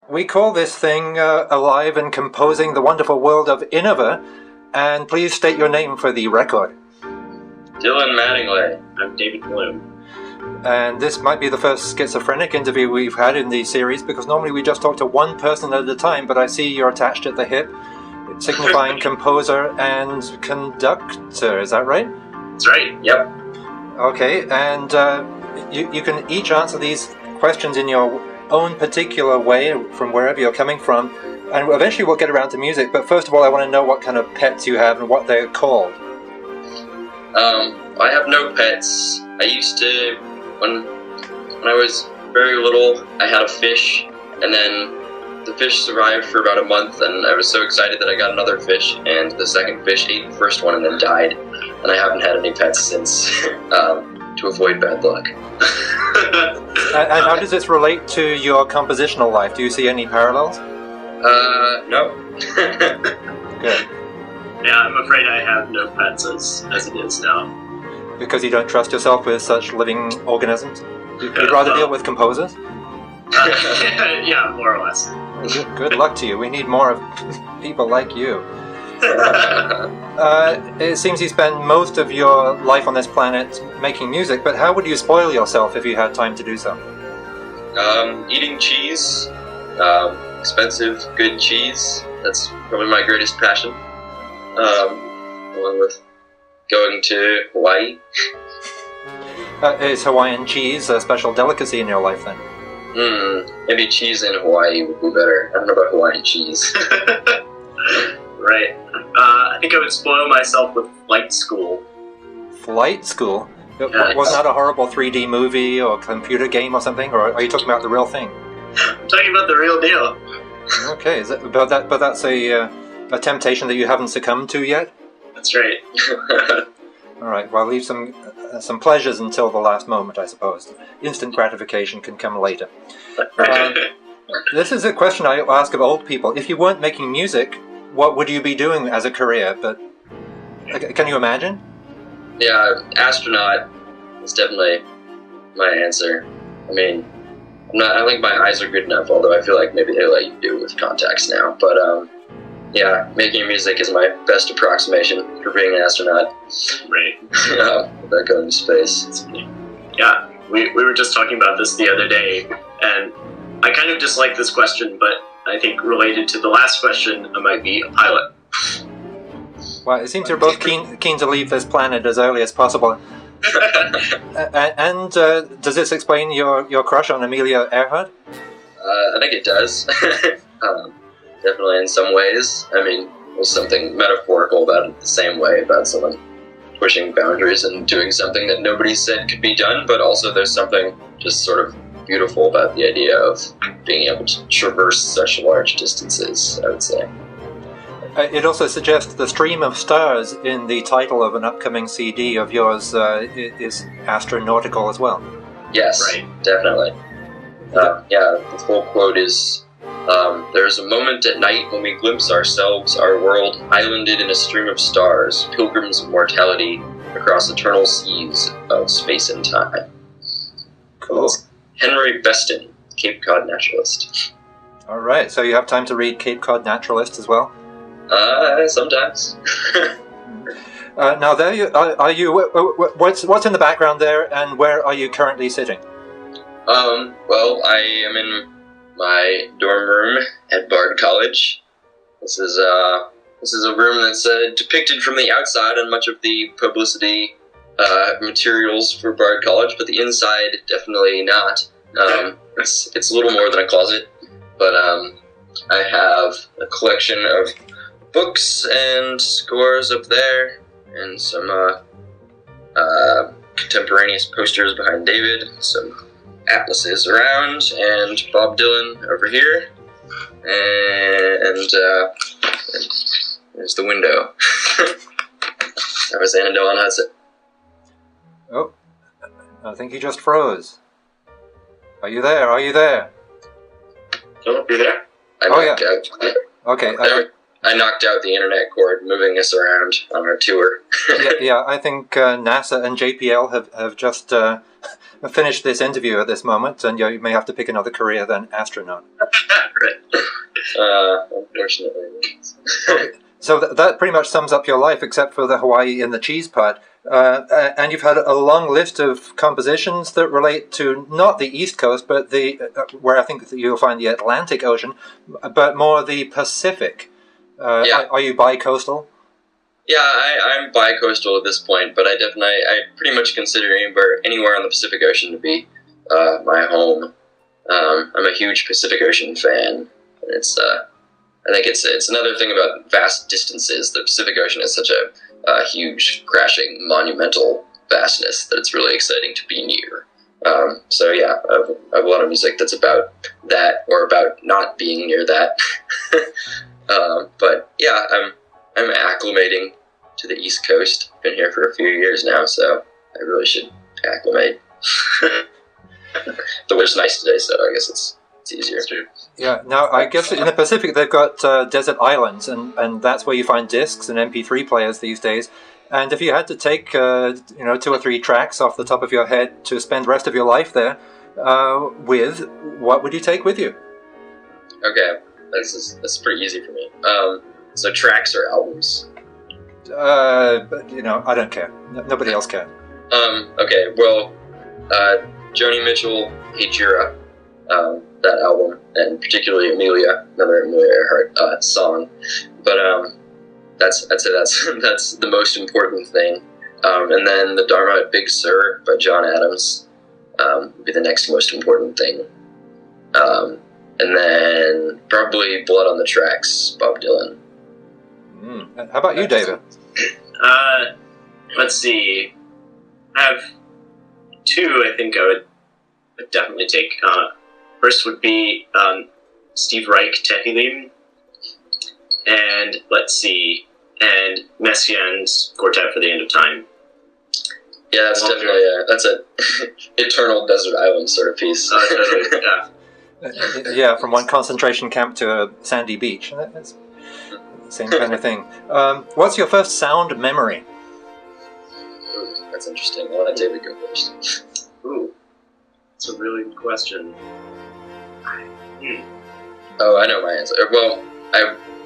We call this thing Alive and Composing the Wonderful World of Innova, and please state your name for the record. Dylan Mattingly. I'm David Bloom. And this might be the first schizophrenic interview we've had in the series, because normally we just talk to one person at a time, but I see you're attached at the hip, signifying composer and conductor, is that right? That's right, yep. Okay, and you can each answer these questions in your own particular way from wherever you're coming from, and eventually we'll get around to music, but first of all I want to know what kind of pets you have and what they're called. I have no pets. I used to, when I was very little, I had a fish, and then the fish survived for about a month, and I was so excited that I got another fish, and the second fish ate the first one and then died, and I haven't had any pets since, to avoid bad luck. And how does this relate to your compositional life? Do you see any parallels? No. Good. Yeah, I'm afraid I have no pets as it is now. Because you don't trust yourself with such living organisms? You'd rather deal with composers? Yeah, more or less. Good luck to you. We need more of people like you. It seems you spend most of your life on this planet making music, but how would you spoil yourself if you had time to do so? Eating cheese. Expensive, good cheese. That's probably my greatest passion. Along with going to Hawaii. Is Hawaiian cheese a special delicacy in your life then? Maybe cheese in Hawaii would be better. I don't know about Hawaiian cheese. Right. I think I would spoil myself with Flight School. Flight School? Yeah, Wasn't that a horrible 3D movie or computer game or something? Or are you talking about the real thing? I'm talking about the real deal. Okay, but that's a temptation that you haven't succumbed to yet? That's right. All right, well, leave some pleasures until the last moment, I suppose. Instant gratification can come later. This is a question I ask of old people. If you weren't making music, what would you be doing as a career? But can you imagine? Yeah, astronaut is definitely my answer. I mean, I think my eyes are good enough, although I feel like maybe they let you do it with contacts now. But yeah, making music is my best approximation for being an astronaut. Right. Without going to space. Yeah, we were just talking about this the other day, and I kind of dislike this question, but I think related to the last question, I might be a pilot. Well, it seems you're both keen to leave this planet as early as possible. And does this explain your crush on Amelia Earhart? I think it does. Definitely in some ways. I mean, there's something metaphorical about it the same way, about someone pushing boundaries and doing something that nobody said could be done, but also there's something just sort of beautiful about the idea of being able to traverse such large distances, I would say. It also suggests the stream of stars in the title of an upcoming CD of yours is astronautical as well. Yes, right. Definitely. Yeah, the full quote is, there's a moment at night when we glimpse ourselves, our world, islanded in a stream of stars, pilgrims of mortality across eternal seas of space and time. Cool. Henry Beston, Cape Cod naturalist. All right, so you have time to read Cape Cod Naturalist as well? Sometimes. Now, there you are. You what's in the background there, and where are you currently sitting? Well, I am in my dorm room at Bard College. This is a room that's depicted from the outside on much of the publicity materials for Bard College, but the inside definitely not. It's a little more than a closet, but I have a collection of books and scores up there, and some contemporaneous posters behind David, some atlases around, and Bob Dylan over here, and there's the window. That was Annandale Hudson. Oh, I think he just froze. Are you there? Are you there? Oh, you there? I'm yeah. out. Okay. I knocked out the internet cord moving us around on our tour. Yeah, I think NASA and JPL have just finished this interview at this moment, and you may have to pick another career than astronaut. Unfortunately. Okay. So that pretty much sums up your life, except for the Hawaii and the cheese part. And you've had a long list of compositions that relate to not the East Coast, but where I think that you'll find the Atlantic Ocean, but more the Pacific. Are you bi-coastal? Yeah, I'm bi-coastal at this point, but I pretty much consider anywhere on the Pacific Ocean to be my home. I'm a huge Pacific Ocean fan, and I think it's another thing about vast distances. The Pacific Ocean is such a huge, crashing, monumental vastness that it's really exciting to be near. So yeah, I have a lot of music that's about that or about not being near that. But yeah, I'm acclimating to the East Coast. Been here for a few years now, so I really should acclimate. The weather's nice today, so I guess it's easier. Yeah, now I guess in the Pacific they've got desert islands, and that's where you find discs and MP3 players these days. And if you had to take 2 or 3 tracks off the top of your head to spend the rest of your life there with, what would you take with you? Okay, that's pretty easy for me. So tracks or albums? But I don't care. Nobody else can. Okay, well, Joni Mitchell, Hey Jura, that album, and particularly Amelia, another Amelia Earhart song. But I'd say that's the most important thing. And then the Dharma at Big Sur by John Adams would be the next most important thing. And then probably Blood on the Tracks, Bob Dylan. How about you, David? Let's see. I have 2 I think I would definitely take. First would be Steve Reich, Tehillim, and let's see, and Messiaen's Quartet for the End of Time. Yeah, that's definitely that's a eternal desert island sort of piece. Totally, yeah. Yeah, from one concentration camp to a sandy beach. That's the same kind of thing. What's your first sound memory? Ooh, that's interesting. I'll let David go first. Ooh, that's a really good question. Oh, I know my answer. Well,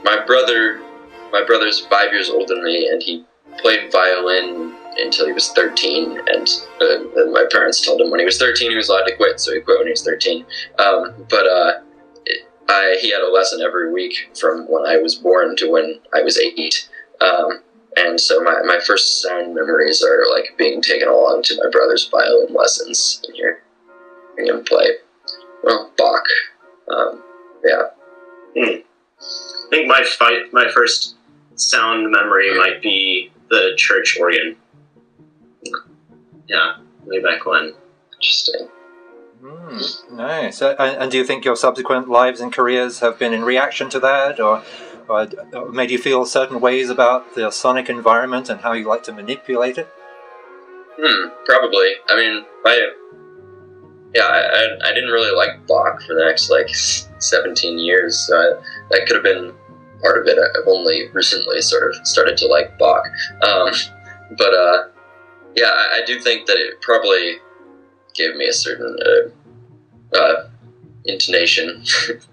my brother's 5 years older than me, and he played violin until he was 13, and my parents told him when he was 13 he was allowed to quit, so he quit when he was 13. He had a lesson every week from when I was born to when I was 8. And so my first sound memories are like being taken along to my brother's violin lessons and hearing him play. Well, Bach. Yeah. I think my first sound memory might be the church organ. Yeah, way back when. Interesting. Nice. And do you think your subsequent lives and careers have been in reaction to that, or made you feel certain ways about the sonic environment and how you like to manipulate it? Probably. I mean, I didn't really like Bach for the next 17 years, so that could have been part of it. I've only recently sort of started to like Bach. I do think that it probably gave me a certain intonation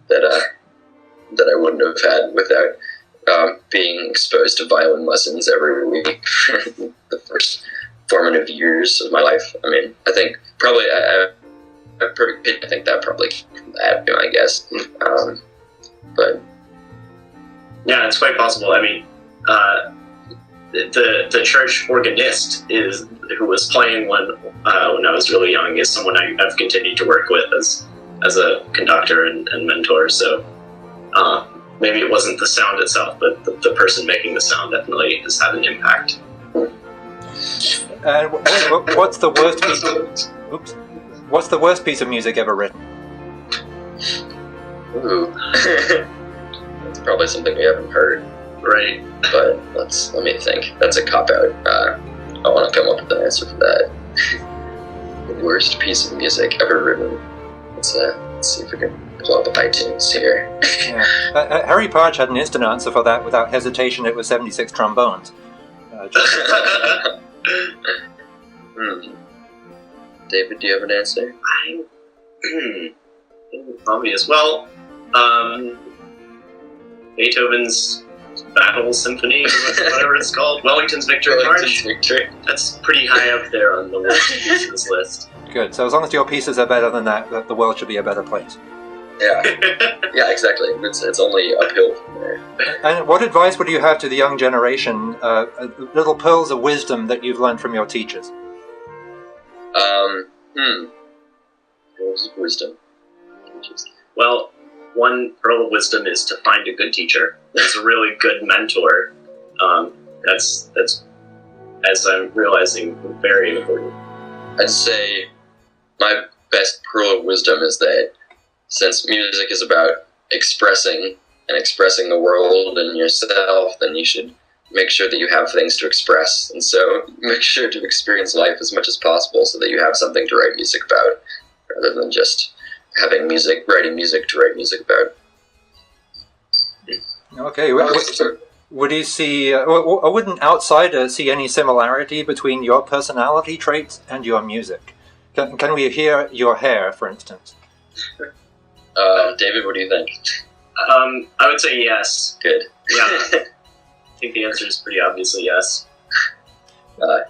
that I wouldn't have had without being exposed to violin lessons every week for the first formative years of my life. I mean, I think probably I think that probably came from that, I guess. But yeah, it's quite possible. I mean, the church organist who was playing when I was really young is someone I've continued to work with as a conductor and mentor. So maybe it wasn't the sound itself, but the person making the sound definitely has had an impact. And what's the worst piece? Oops. What's the worst piece of music ever written? Ooh, that's probably something we haven't heard. Right. But let me think. That's a cop-out. I want to come up with an answer for that. The worst piece of music ever written. It's Let's see if we can pull up iTunes here. Yeah. Harry Podge had an instant answer for that without hesitation. It was 76 trombones. David, do you have an answer? Obvious. Well, Beethoven's Battle Symphony, whatever it's called, Wellington's Victory March. That's pretty high up there on the this list. Good. So as long as your pieces are better than that, the world should be a better place. Yeah. Yeah, exactly. It's only uphill from there. And what advice would you have to the young generation? Little pearls of wisdom that you've learned from your teachers. Pearls of wisdom. Well, one pearl of wisdom is to find a good teacher. That's a really good mentor. That's as I'm realizing, very important. I'd say my best pearl of wisdom is that since music is about expressing the world and yourself, then you should make sure that you have things to express. And so make sure to experience life as much as possible so that you have something to write music about, rather than just writing music to write music about. Okay. Would you see, or would an outsider see any similarity between your personality traits and your music? Can we hear your hair, for instance? David, what do you think? I would say yes. Good. Yeah. I think the answer is pretty obviously yes.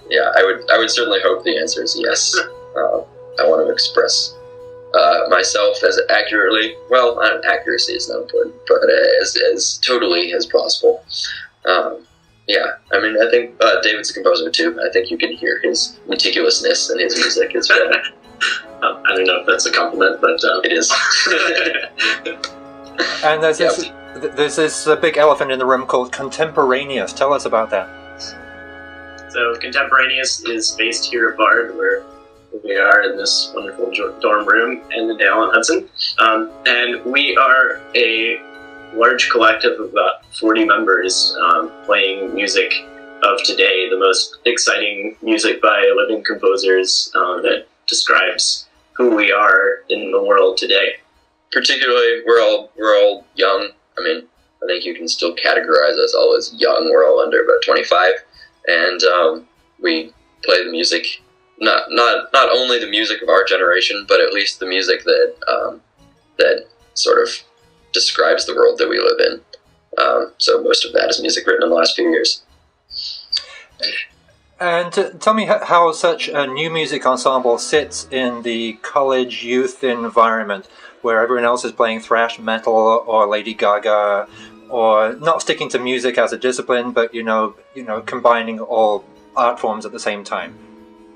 Yeah, I would certainly hope the answer is yes. I want to express myself as accurately. Well, accuracy is not important, but as totally as possible. Yeah, I mean, I think David's a composer too. I think you can hear his meticulousness in his music as well. I don't know if that's a compliment, but it is. And there's this big elephant in the room called Contemporaneous. Tell us about that. So Contemporaneous is based here at Bard, where we are in this wonderful dorm room in the Dale on Hudson. And we are a large collective of about 40 members playing music of today, the most exciting music by living composers that describes who we are in the world today. Particularly, we're all young. I mean, I think you can still categorize us all as young. We're all under about 25, and we play the music, not only the music of our generation, but at least the music that sort of describes the world that we live in. So most of that is music written in the last few years. And tell me how such a new music ensemble sits in the college youth environment, where everyone else is playing thrash metal or Lady Gaga, or not sticking to music as a discipline, but you know, combining all art forms at the same time.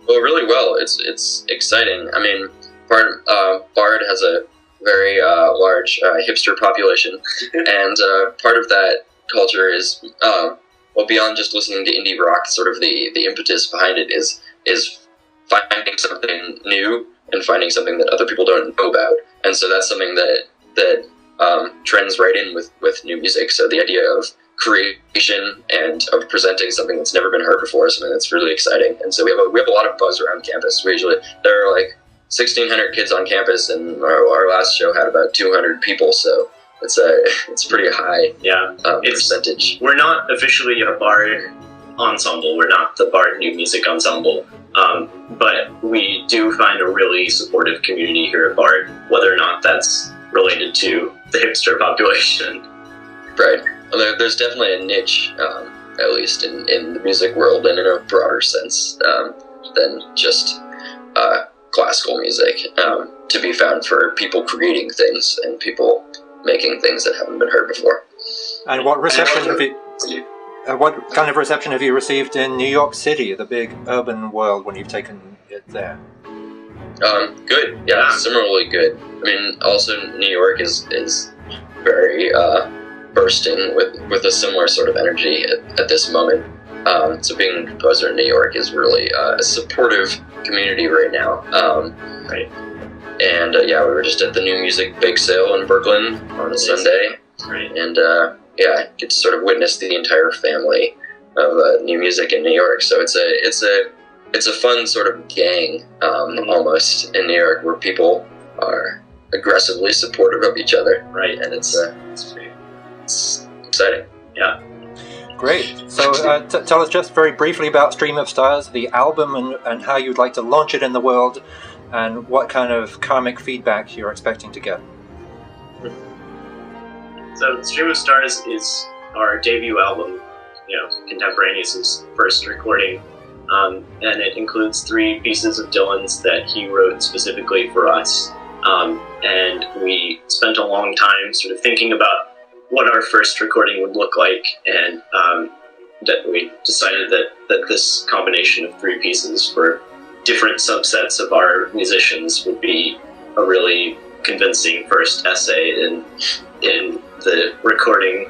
Well, really well. It's exciting. I mean, Bard has a very large hipster population, and part of that culture is, well, beyond just listening to indie rock, sort of the impetus behind it is finding something new and finding something that other people don't know about. And so that's something that trends right in with new music. So the idea of creation and of presenting something that's never been heard before is something that's really exciting. And so we have a lot of buzz around campus. There are like 1,600 kids on campus, and our last show had about 200 people. So it's pretty high percentage. We're not officially a Bard ensemble. We're not the Bard New Music Ensemble. But we do find a really supportive community here at Bard, whether or not that's related to the hipster population. Right. Well, there's definitely a niche, at least in the music world and in a broader sense than just classical music, to be found for people creating things and people making things that haven't been heard before. And what reception what kind of reception have you received in New York City, the big urban world, when you've taken it there? Good. Yeah, similarly good. I mean, also New York is very bursting with a similar sort of energy at this moment. So being a composer in New York is really a supportive community right now. Right. And we were just at the New Music Bake Sale in Brooklyn on Sunday. Right. And get to sort of witness the entire family of new music in New York. So it's a fun sort of gang almost in New York, where people are aggressively supportive of each other, Right. and it's exciting. Yeah. Great. So tell us just very briefly about Stream of Stars, the album, and how you'd like to launch it in the world, and what kind of karmic feedback you're expecting to get. So Stream of Stars is our debut album, Contemporaneous' first recording, and it includes 3 pieces of Dylan's that he wrote specifically for us. And we spent a long time sort of thinking about what our first recording would look like, and that we decided that this combination of 3 pieces for different subsets of our musicians would be a really convincing first essay in the recording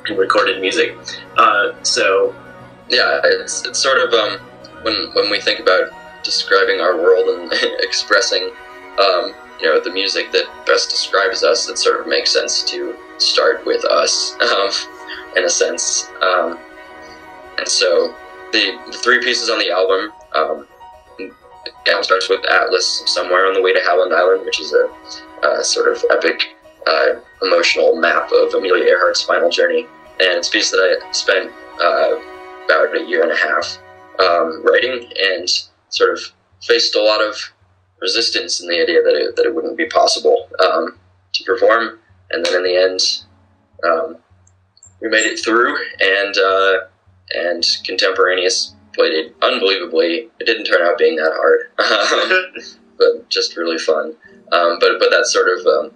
in recorded music. So yeah, it's sort of when we think about describing our world and expressing the music that best describes us, it sort of makes sense to start with us in a sense. And so the 3 pieces on the album, the album starts with Atlas, Somewhere on the Way to Howland Island, which is a sort of epic emotional map of Amelia Earhart's final journey, and it's a piece that I spent about a year and a half writing, and sort of faced a lot of resistance in the idea that it wouldn't be possible to perform, and then in the end we made it through, and Contemporaneous played it unbelievably. It didn't turn out being that hard, but just really fun. But that sort of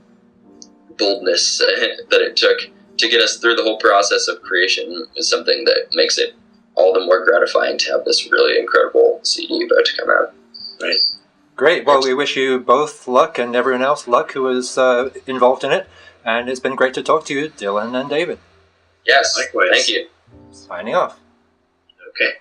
boldness that it took to get us through the whole process of creation is something that makes it all the more gratifying to have this really incredible CD about to come out. Right. Great. Well, we wish you both luck, and everyone else luck who was involved in it. And it's been great to talk to you, Dylan and David. Yes. Likewise. Thank you. Signing off. Okay.